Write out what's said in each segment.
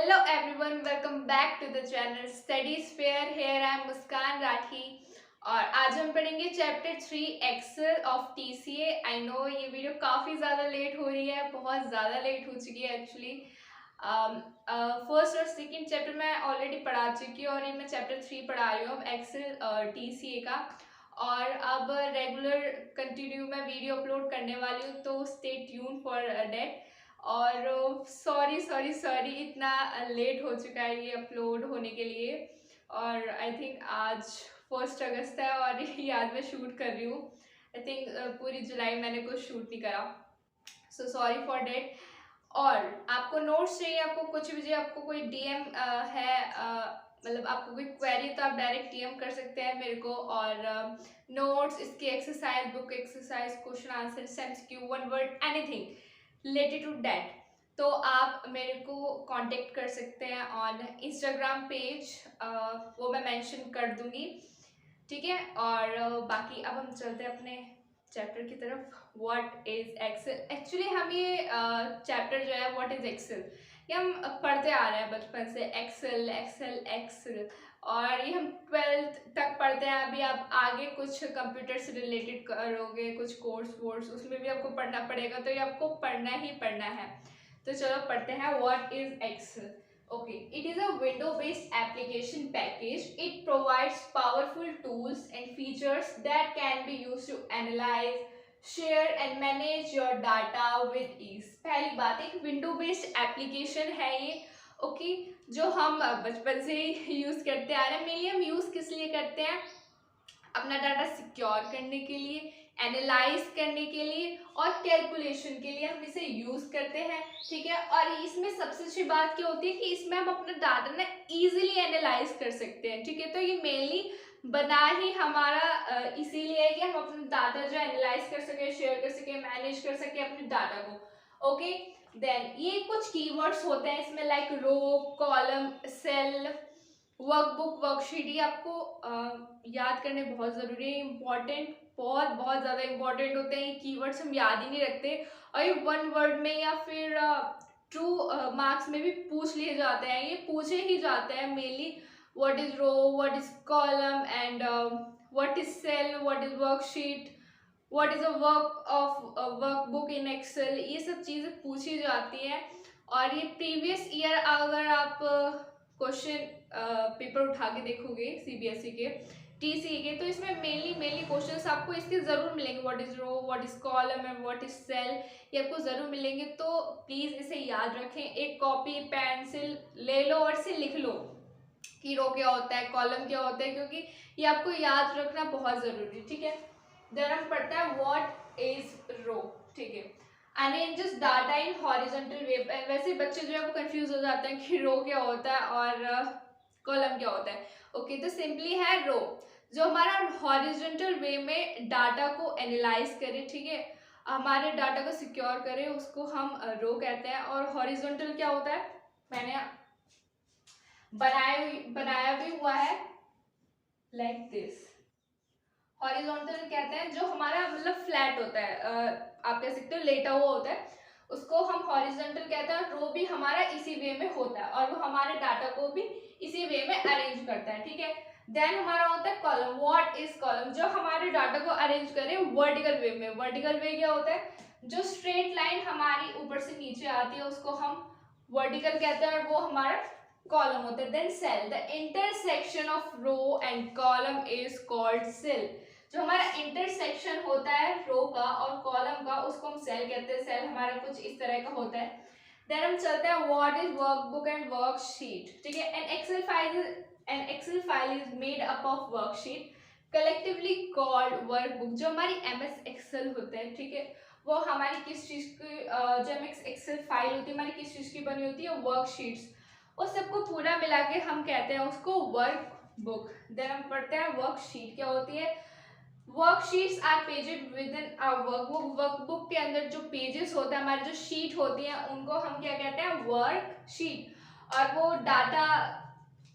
Hello everyone, welcome back to the channel Study Sphere. Here I am मुस्कान राठी और आज हम पढ़ेंगे chapter 3 excel of TCA. I know ये video काफ़ी ज़्यादा लेट हो रही है, बहुत ज़्यादा लेट हो चुकी है एक्चुअली। फर्स्ट और सेकंड चैप्टर मैं ऑलरेडी पढ़ा चुकी हूँ और ये मैं चैप्टर 3 पढ़ा रही हूँ अब एक्सेल टीसीए का। और अब रेगुलर कंटिन्यू मैं वीडियो अपलोड करने वाली हूँ, तो स्टे ट्यून फॉर डेट। और सॉरी सॉरी सॉरी इतना लेट हो चुका है ये अपलोड होने के लिए। और आई थिंक आज 1 अगस्त है और ये आज मैं शूट कर रही हूँ। आई थिंक पूरी जुलाई मैंने कुछ शूट नहीं करा, सो सॉरी फॉर डेट। और आपको नोट्स चाहिए, आपको कुछ भी चाहिए, आपको कोई डीएम है, मतलब आपको कोई क्वेरी तो आप डायरेक्ट डीएम कर सकते हैं मेरे को। और नोट्स इसके exercise, book exercise, question answer, MCQ, one word, anything related to that, तो आप मेरे को कांटेक्ट कर सकते हैं ऑन इंस्टाग्राम पेज, वो मैं मेंशन कर दूंगी, ठीक है। और बाकी अब हम चलते हैं अपने चैप्टर की तरफ। What is Excel. एक्चुअली हम ये चैप्टर जो है व्हाट इज एक्सेल, ये हम पढ़ते आ रहे हैं बचपन से, एक्सेल एक्सेल एक्सेल, और ये हम 12th तक पढ़ते हैं। अभी आप आगे कुछ कंप्यूटर से रिलेटेड करोगे, कुछ कोर्स वोर्स, उसमें भी आपको पढ़ना पड़ेगा, तो ये आपको पढ़ना ही पढ़ना है। तो चलो पढ़ते हैं what is excel. Okay, it is a window-based application package. It provides powerful tools and features that can be used to analyze, share and manage your data with ease. पहली बात, एक window-based application है ये, okay, जो हम बचपन से ही use करते आ रहे हैं। मेनली हम यूज़ किस लिए करते हैं? अपना डाटा सिक्योर करने के लिए, एनालाइज करने के लिए और कैलकुलेशन के लिए हम इसे यूज़ करते हैं, ठीक है। और इसमें सबसे अच्छी बात क्या होती है कि इसमें हम अपना डाटा ना इजीली एनालाइज कर सकते हैं, ठीक है। तो ये मेनली बना ही हमारा इसीलिए है कि हम अपना डाटा जो एनालाइज कर सके, शेयर कर सके, मैनेज कर सके अपने डाटा को, ओके। देन ये कुछ कीवर्ड्स होते हैं इसमें, लाइक रो, कॉलम, सेल, वर्कबुक, वर्कशीट। ये आपको याद करने बहुत ज़रूरी है, इंपॉर्टेंट, बहुत बहुत ज़्यादा इंपॉर्टेंट होते हैं। ये कीवर्ड्स हम याद ही नहीं रखते और ये वन वर्ड में या फिर ट्रू मार्क्स में भी पूछ लिए जाते हैं, ये पूछे ही जाते हैं mainly. What is row, what is column and what is cell, what is worksheet, what is a work of workbook in excel, ये सब चीज़ें पूछी जाती हैं। और ये प्रीवियस ईयर अगर आप क्वेश्चन पेपर उठा के देखोगे सीबीएसई के, टीसीए के, तो इसमें मेनली क्वेश्चंस आपको इसके ज़रूर मिलेंगे। What is row, what is column and what is cell, ये आपको ज़रूर मिलेंगे। तो प्लीज़ इसे याद रखें, एक कॉपी पेंसिल ले लो और इसे लिख लो कि रो क्या होता है, कॉलम क्या होता है, क्योंकि ये आपको याद रखना बहुत ज़रूरी है, ठीक है। देन हम पढ़ते हैं व्हाट इज रो, ठीक है। अरेंजेस डाटा इन हॉरिजॉन्टल वे। वैसे बच्चे जो है वो कंफ्यूज हो जाते हैं कि रो क्या होता है और कॉलम क्या होता है। ओके, तो सिंपली है रो जो हमारा हॉरिजॉन्टल वे में डाटा को एनालाइज करे, ठीक है, हमारे डाटा को सिक्योर करे, उसको हम रो कहते हैं। और हॉरिजॉन्टल क्या होता है, मैंने बनाया भी हुआ है लाइक दिस। हॉरिजॉन्टल कहते हैं जो हमारा मतलब फ्लैट होता है, आप कह सकते हो लेटा हुआ होता है, उसको हम हॉरिजॉन्टल कहते हैं। रो भी हमारा इसी वे में होता है और वो हमारे डाटा को भी इसी वे में अरेंज करता है, ठीक है। देन हमारा होता है कॉलम। व्हाट इज कॉलम, जो हमारे डाटा को अरेंज करे वर्टिकल वे में। वर्टिकल वे क्या होता है, जो स्ट्रेट लाइन हमारी ऊपर से नीचे आती है उसको हम वर्टिकल कहते हैं और वो हमारा कॉलम होता है। Then cell, the intersection of row and column is called cell. जो हमारा इंटरसेक्शन होता है रो का और कॉलम का, उसको हम सेल कहते हैं। सेल हमारा कुछ इस तरह का होता है। देन हम चलते हैं what is workbook and worksheet, ठीक है। An excel file is made up of worksheet collectively called workbook. जो हमारी एमएस एक्सेल होता है, ठीक है, वो हमारी किस चीज़ की, जो एमएस एक्सेल फाइल होती है हमारी किस चीज़ की बनी होती है, वर्कशीट्स, उस सबको पूरा मिला के हम कहते हैं उसको वर्कबुक। देन हम पढ़ते हैं वर्कशीट क्या होती है। Worksheets are paged within a workbook. Workbook के अंदर जो पेजेस होता है, हमारी जो शीट होती है, उनको हम क्या कहते हैं, वर्कशीट। और वो डाटा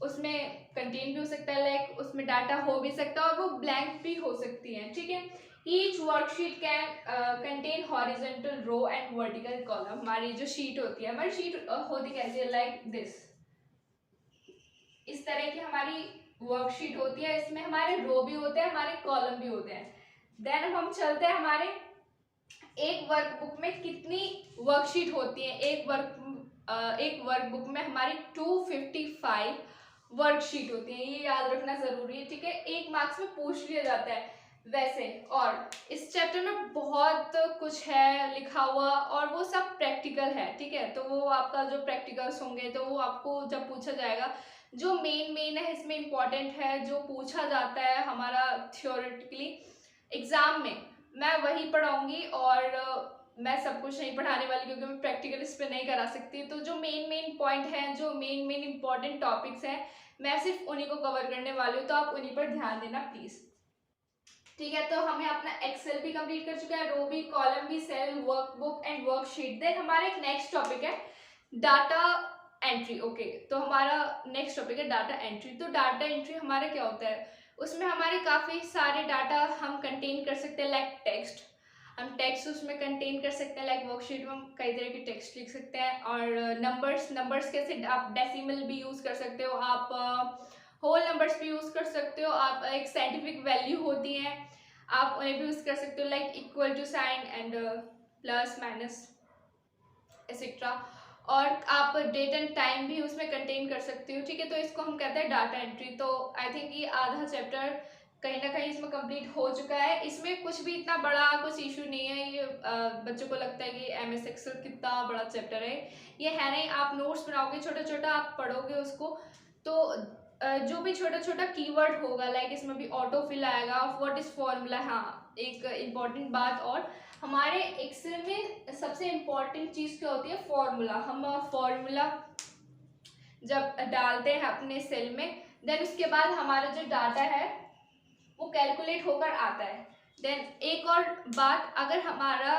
उसमें कंटेन भी हो सकता है, लाइक उसमें डाटा हो भी सकता है और वो ब्लैंक भी हो सकती है, ठीक है। Each worksheet can contain horizontal row and vertical column. हमारी जो शीट होती है, हमारी शीट होती कैसी है, लाइक दिस, इस तरह की हमारी वर्कशीट होती है। इसमें हमारे रो भी होते हैं, हमारे कॉलम भी होते हैं। देन अब हम चलते हैं हमारे एक वर्कबुक में कितनी वर्कशीट होती है। एक वर्कबुक में हमारी 255 वर्कशीट होती है, ये याद रखना जरूरी है, ठीक है। 1 मार्क्स में पूछ लिया जाता है वैसे। और इस चैप्टर में बहुत कुछ है लिखा हुआ और वो सब प्रैक्टिकल है, ठीक है। तो वो आपका जो प्रैक्टिकल्स होंगे तो वो आपको जब पूछा जाएगा, जो मेन है इसमें इम्पॉर्टेंट है, जो पूछा जाता है हमारा थियोरेटिकली एग्जाम में, मैं वही पढ़ाऊंगी। और मैं सब कुछ नहीं पढ़ाने वाली क्योंकि मैं प्रैक्टिकल इस पे नहीं करा सकती। तो जो मेन पॉइंट हैं, जो मेन इंपॉर्टेंट टॉपिक्स हैं, मैं सिर्फ उन्हीं को कवर करने वाली हूँ, तो आप उन्हीं पर ध्यान देना प्लीज, ठीक है। तो हमें अपना एक्सेल भी कंप्लीट कर चुका है, रो भी, कॉलम भी, cell, workbook and worksheet. Then हमारा एक नेक्स्ट टॉपिक है डाटा एंट्री। ओके, तो हमारा नेक्स्ट टॉपिक है डाटा एंट्री। तो डाटा एंट्री हमारा क्या होता है, उसमें हमारे काफ़ी सारे डाटा हम कंटेन कर सकते हैं, लाइक टेक्स्ट। हम टेक्स्ट उसमें कंटेन कर सकते हैं, लाइक वर्कशीट में हम कई तरह के टेक्स्ट लिख सकते हैं। और नंबर्स कैसे, आप डेसिमल भी यूज़ कर सकते हो, आप होल नंबर्स भी यूज़ कर सकते हो, आप एक साइंटिफिक वैल्यू होती हैं आप उन्हें भी यूज़ कर सकते हो, like equal to sign and plus minus etcetera. और आप डेट एंड टाइम भी उसमें कंटेन कर सकते हो, ठीक है। तो इसको हम कहते हैं डाटा एंट्री। तो आई थिंक ये आधा चैप्टर कहीं ना कहीं इसमें कंप्लीट हो चुका है। इसमें कुछ भी इतना बड़ा कुछ इशू नहीं है। ये बच्चों को लगता है कि MS एक्सेल कितना बड़ा चैप्टर है, ये है नहीं। आप नोट्स बनाओगे छोटा छोटा, आप पढ़ोगे उसको, तो जो भी छोटा छोटा कीवर्ड होगा, लाइक इसमें भी ऑटो फिल आएगा, व्हाट इज फॉर्मूला। हाँ, एक इम्पॉर्टेंट बात, और हमारे एक्सेल में सबसे इम्पॉर्टेंट चीज़ क्या होती है, फॉर्मूला। हम फॉर्मूला जब डालते हैं अपने सेल में, देन उसके बाद हमारा जो डाटा है वो कैलकुलेट होकर आता है। देन एक और बात, अगर हमारा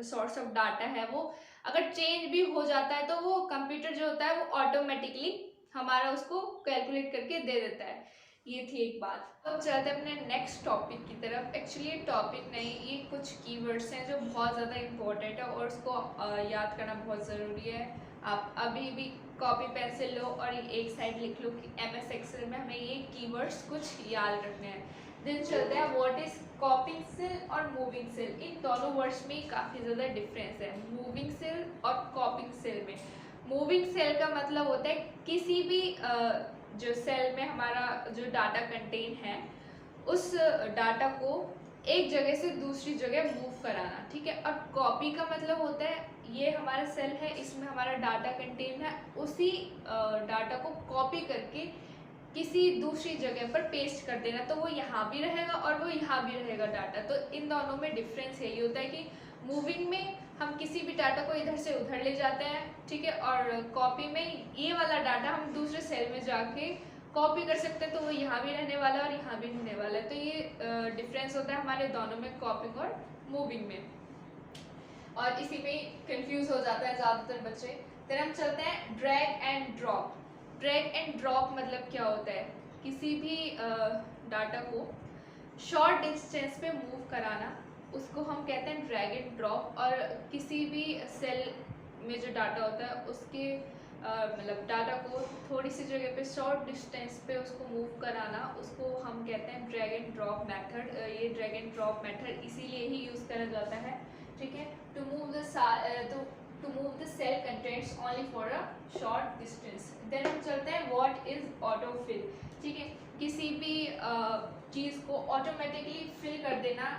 सोर्स ऑफ डाटा है वो अगर चेंज भी हो जाता है, तो वो कंप्यूटर जो होता है वो ऑटोमेटिकली हमारा उसको कैलकुलेट करके दे देता है। ये थी एक बात। तो चलते हैं अपने नेक्स्ट टॉपिक की तरफ। एक्चुअली ये टॉपिक नहीं, ये कुछ कीवर्ड्स हैं जो बहुत ज़्यादा इम्पोर्टेंट है और उसको याद करना बहुत ज़रूरी है। आप अभी भी कॉपी पेंसिल लो और ये एक साइड लिख लो कि MS एक्सेल में हमें ये कीवर्ड्स कुछ याद रखने हैं। देन चलते हैं व्हाट इज कॉपिंग सेल और मूविंग सेल। इन दोनों वर्ड्स में काफ़ी ज़्यादा डिफरेंस है, मूविंग सेल और कॉपिंग सेल में। मूविंग सेल का मतलब होता है किसी भी जो सेल में हमारा जो डाटा कंटेन है, उस डाटा को एक जगह से दूसरी जगह मूव कराना, ठीक है। और कॉपी का मतलब होता है ये हमारा सेल है, इसमें हमारा डाटा कंटेन है, उसी डाटा को कॉपी करके किसी दूसरी जगह पर पेस्ट कर देना, तो वो यहाँ भी रहेगा और वो यहाँ भी रहेगा डाटा। तो इन दोनों में डिफरेंस यही होता है कि मूविंग में हम किसी भी डाटा को इधर से उधर ले जाते हैं, ठीक है। और कॉपी में ये वाला डाटा हम दूसरे सेल में जाके कॉपी कर सकते हैं, तो वो यहाँ भी रहने वाला है और यहाँ भी रहने वाला है। तो ये डिफरेंस होता है हमारे दोनों में, कॉपिंग और मूविंग में। और इसी में कंफ्यूज हो जाता है ज़्यादातर बच्चे। फिर हम चलते हैं drag and drop. Drag and drop मतलब क्या होता है, किसी भी डाटा को शॉर्ट डिस्टेंस पे मूव कराना, उसको हम कहते हैं ड्रैग एंड ड्रॉप। और किसी भी सेल में जो डाटा होता है उसके मतलब डाटा को थोड़ी सी जगह पे शॉर्ट डिस्टेंस पे उसको मूव कराना, उसको हम कहते हैं ड्रैग एंड ड्रॉप मेथड। ये ड्रैग एंड ड्रॉप मेथड इसीलिए ही यूज़ करा जाता है, ठीक है, to move the cell contents only for a short distance. Then हम चलते हैं व्हाट इज ऑटोफिल, ठीक है, किसी भी चीज़ को ऑटोमेटिकली फिल कर देना।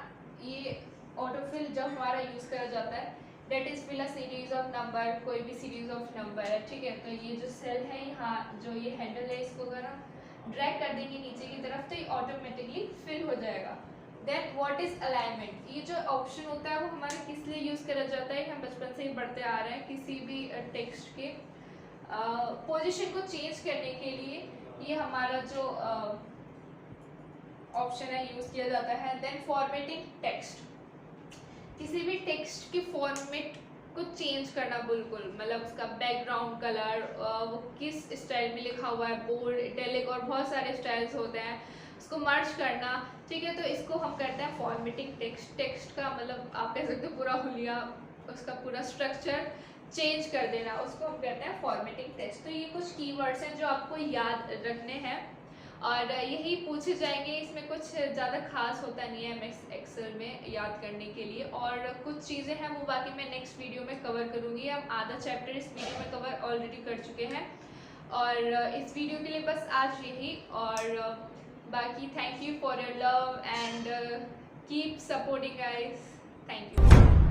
ये ऑटोफिल जब हमारा यूज़ करा जाता है, that is fill a series of number, कोई भी सीरीज ऑफ नंबर है, ठीक है। तो ये जो सेल है यहाँ जो ये हैंडल है, इसको अगर हम ड्रैग कर देंगे नीचे की तरफ तो ये ऑटोमेटिकली फिल हो जाएगा। देन व्हाट इज अलाइनमेंट, ये जो ऑप्शन होता है वो हमारे किस लिए यूज़ करा जाता है, हम बचपन से ही पढ़ते आ रहे हैं। किसी भी टेक्स्ट के पोजीशन को चेंज करने के लिए ये हमारा जो ऑप्शन है यूज़ किया जाता है। देन फॉर्मेटिंग टेक्स्ट, किसी भी टेक्स्ट के फॉर्मेट को चेंज करना, बिल्कुल मतलब उसका बैकग्राउंड कलर, वो किस स्टाइल में लिखा हुआ है, बोल्ड, इटैलिक और बहुत सारे स्टाइल्स होते हैं, उसको मर्ज करना, ठीक है। तो इसको हम करते हैं फॉर्मेटिंग टेक्स्ट। टेक्स्ट का मतलब आप कह सकते हो पूरा हुलिया, उसका पूरा स्ट्रक्चर चेंज कर देना, उसको हम कहते हैं फॉर्मेटिंग टेस्ट। तो ये कुछ कीवर्ड्स हैं जो आपको याद रखने हैं और यही पूछे जाएंगे। इसमें कुछ ज़्यादा खास होता नहीं है एमएस एक्सेल में याद करने के लिए, और कुछ चीज़ें हैं वो बाकी मैं नेक्स्ट वीडियो में कवर करूँगी। हम आधा चैप्टर इस वीडियो में कवर ऑलरेडी कर चुके हैं, और इस वीडियो के लिए बस आज यही। और बाकी thank you for your love and keep supporting guys, thank you.